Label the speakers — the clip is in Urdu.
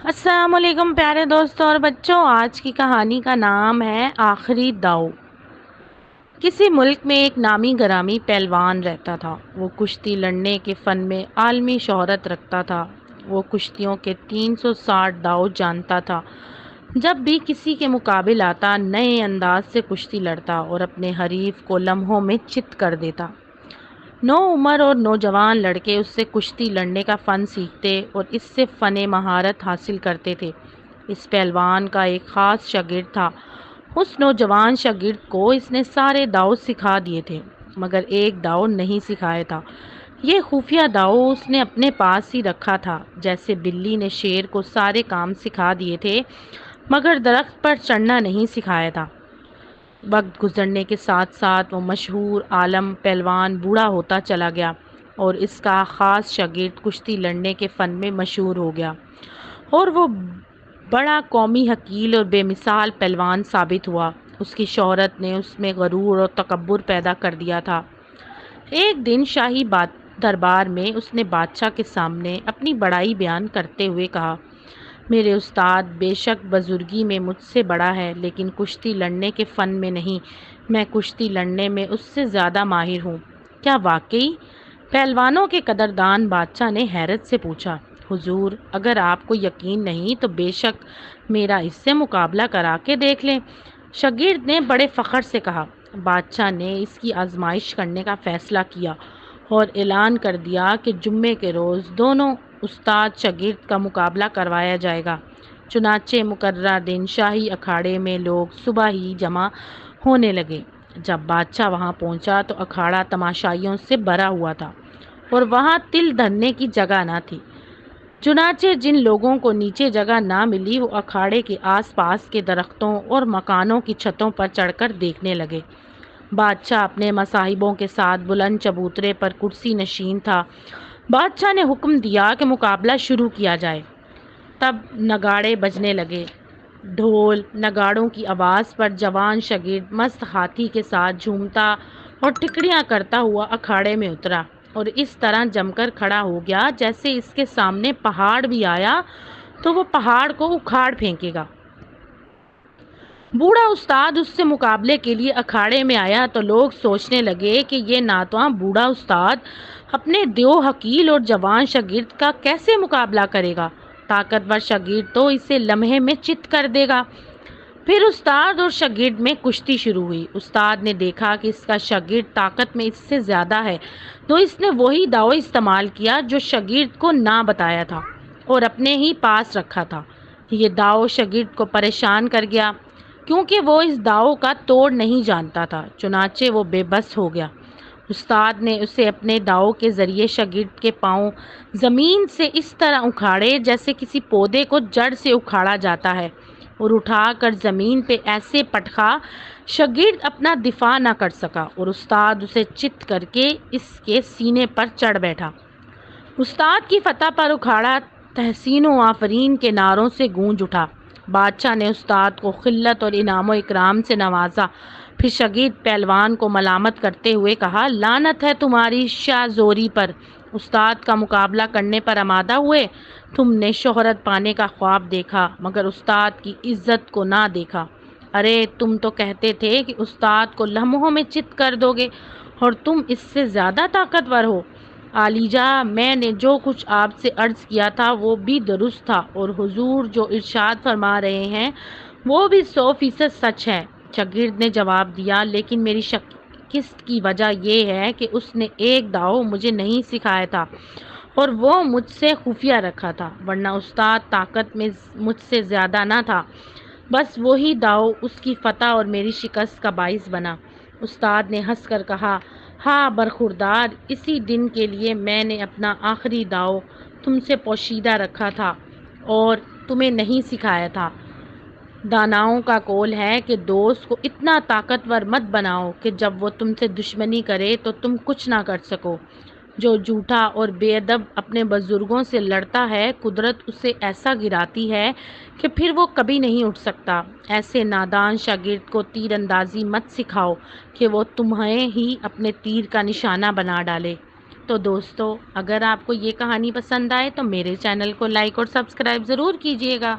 Speaker 1: السلام علیکم پیارے دوستوں اور بچوں، آج کی کہانی کا نام ہے آخری داؤ۔ کسی ملک میں ایک نامی گرامی پہلوان رہتا تھا۔ وہ کشتی لڑنے کے فن میں عالمی شہرت رکھتا تھا۔ وہ کشتیوں کے 360 داؤ جانتا تھا۔ جب بھی کسی کے مقابل آتا، نئے انداز سے کشتی لڑتا اور اپنے حریف کو لمحوں میں چت کر دیتا۔ نو عمر اور نوجوان لڑکے اس سے کشتی لڑنے کا فن سیکھتے اور اس سے فن مہارت حاصل کرتے تھے۔ اس پہلوان کا ایک خاص شاگرد تھا۔ اس نوجوان شاگرد کو اس نے سارے داؤ سکھا دیے تھے، مگر ایک داؤ نہیں سکھایا تھا۔ یہ خفیہ داؤ اس نے اپنے پاس ہی رکھا تھا۔ جیسے بلی نے شیر کو سارے کام سکھا دیے تھے، مگر درخت پر چڑھنا نہیں سکھایا تھا۔ وقت گزرنے کے ساتھ ساتھ وہ مشہور عالم پہلوان بوڑھا ہوتا چلا گیا اور اس کا خاص شاگرد کشتی لڑنے کے فن میں مشہور ہو گیا، اور وہ بڑا قومی حکیل اور بے مثال پہلوان ثابت ہوا۔ اس کی شہرت نے اس میں غرور اور تکبر پیدا کر دیا تھا۔ ایک دن شاہی دربار میں اس نے بادشاہ کے سامنے اپنی بڑائی بیان کرتے ہوئے کہا، میرے استاد بے شک بزرگی میں مجھ سے بڑا ہے، لیکن کشتی لڑنے کے فن میں نہیں۔ میں کشتی لڑنے میں اس سے زیادہ ماہر ہوں۔ کیا واقعی؟ پہلوانوں کے قدردان بادشاہ نے حیرت سے پوچھا۔ حضور، اگر آپ کو یقین نہیں تو بے شک میرا اس سے مقابلہ کرا کے دیکھ لیں، شاگرد نے بڑے فخر سے کہا۔ بادشاہ نے اس کی آزمائش کرنے کا فیصلہ کیا اور اعلان کر دیا کہ جمعے کے روز دونوں استاد شاگرد کا مقابلہ کروایا جائے گا۔ چنانچہ مقررہ دن شاہی اکھاڑے میں لوگ صبح ہی جمع ہونے لگے۔ جب بادشاہ وہاں پہنچا تو اکھاڑا تماشائیوں سے بھرا ہوا تھا اور وہاں تل دھرنے کی جگہ نہ تھی۔ چنانچہ جن لوگوں کو نیچے جگہ نہ ملی، وہ اکھاڑے کے آس پاس کے درختوں اور مکانوں کی چھتوں پر چڑھ کر دیکھنے لگے۔ بادشاہ اپنے مصاحبوں کے ساتھ بلند چبوترے پر کرسی نشین تھا۔ بادشاہ نے حکم دیا کہ مقابلہ شروع کیا جائے۔ تب نگاڑے بجنے لگے۔ ڈھول نگاڑوں کی آواز پر جوان شاگرد مست ہاتھی کے ساتھ جھومتا اور ٹکڑیاں کرتا ہوا اکھاڑے میں اترا، اور اس طرح جم کر کھڑا ہو گیا جیسے اس کے سامنے پہاڑ بھی آیا تو وہ پہاڑ کو اکھاڑ پھینکے گا۔ بوڑھا استاد اس سے مقابلے کے لیے اکھاڑے میں آیا تو لوگ سوچنے لگے کہ یہ ناتواں بوڑھا استاد اپنے دیو حکیل اور جوان شاگرد کا کیسے مقابلہ کرے گا۔ طاقتور شاگرد تو اسے لمحے میں چت کر دے گا۔ پھر استاد اور شاگرد میں کشتی شروع ہوئی۔ استاد نے دیکھا کہ اس کا شاگرد طاقت میں اس سے زیادہ ہے، تو اس نے وہی داؤ استعمال کیا جو شاگرد کو نہ بتایا تھا اور اپنے ہی پاس رکھا تھا۔ یہ داؤ شاگرد کو پریشان کر گیا، کیونکہ وہ اس داؤ کا توڑ نہیں جانتا تھا۔ چنانچہ وہ بے بس ہو گیا۔ استاد نے اسے اپنے داؤ کے ذریعے شاگرد کے پاؤں زمین سے اس طرح اکھاڑے جیسے کسی پودے کو جڑ سے اکھاڑا جاتا ہے، اور اٹھا کر زمین پہ ایسے پٹخا شاگرد اپنا دفاع نہ کر سکا، اور استاد اسے چت کر کے اس کے سینے پر چڑھ بیٹھا۔ استاد کی فتح پر اکھاڑا تحسین و آفرین کے نعروں سے گونج اٹھا۔ بادشاہ نے استاد کو خلت اور انعام و اکرام سے نوازا۔ پھر شاگرد پہلوان کو ملامت کرتے ہوئے کہا، لعنت ہے تمہاری شاہ زوری پر، استاد کا مقابلہ کرنے پر آمادہ ہوئے۔ تم نے شہرت پانے کا خواب دیکھا، مگر استاد کی عزت کو نہ دیکھا۔ ارے تم تو کہتے تھے کہ استاد کو لمحوں میں چت کر دو گے، اور تم اس سے زیادہ طاقتور ہو۔ عالیجا، میں نے جو کچھ آپ سے عرض کیا تھا وہ بھی درست تھا، اور حضور جو ارشاد فرما رہے ہیں وہ بھی 100% سچ ہے۔ شاگرد نے جواب دیا، لیکن میری شکست کی وجہ یہ ہے کہ اس نے ایک داؤ مجھے نہیں سکھایا تھا، اور وہ مجھ سے خفیہ رکھا تھا، ورنہ استاد طاقت میں مجھ سے زیادہ نہ تھا۔ بس وہی داؤ اس کی فتح اور میری شکست کا باعث بنا۔ استاد نے ہنس کر کہا، ہاں برخوردار، اسی دن کے لیے میں نے اپنا آخری داؤ تم سے پوشیدہ رکھا تھا اور تمہیں نہیں سکھایا تھا۔ داناؤں کا قول ہے کہ دوست کو اتنا طاقتور مت بناؤ کہ جب وہ تم سے دشمنی کرے تو تم کچھ نہ کر سکو۔ جو جھوٹا اور بے ادب اپنے بزرگوں سے لڑتا ہے، قدرت اسے ایسا گراتی ہے کہ پھر وہ کبھی نہیں اٹھ سکتا۔ ایسے نادان شاگرد کو تیر اندازی مت سکھاؤ کہ وہ تمہیں ہی اپنے تیر کا نشانہ بنا ڈالے۔ تو دوستوں، اگر آپ کو یہ کہانی پسند آئے تو میرے چینل کو لائک اور سبسکرائب ضرور کیجیے گا۔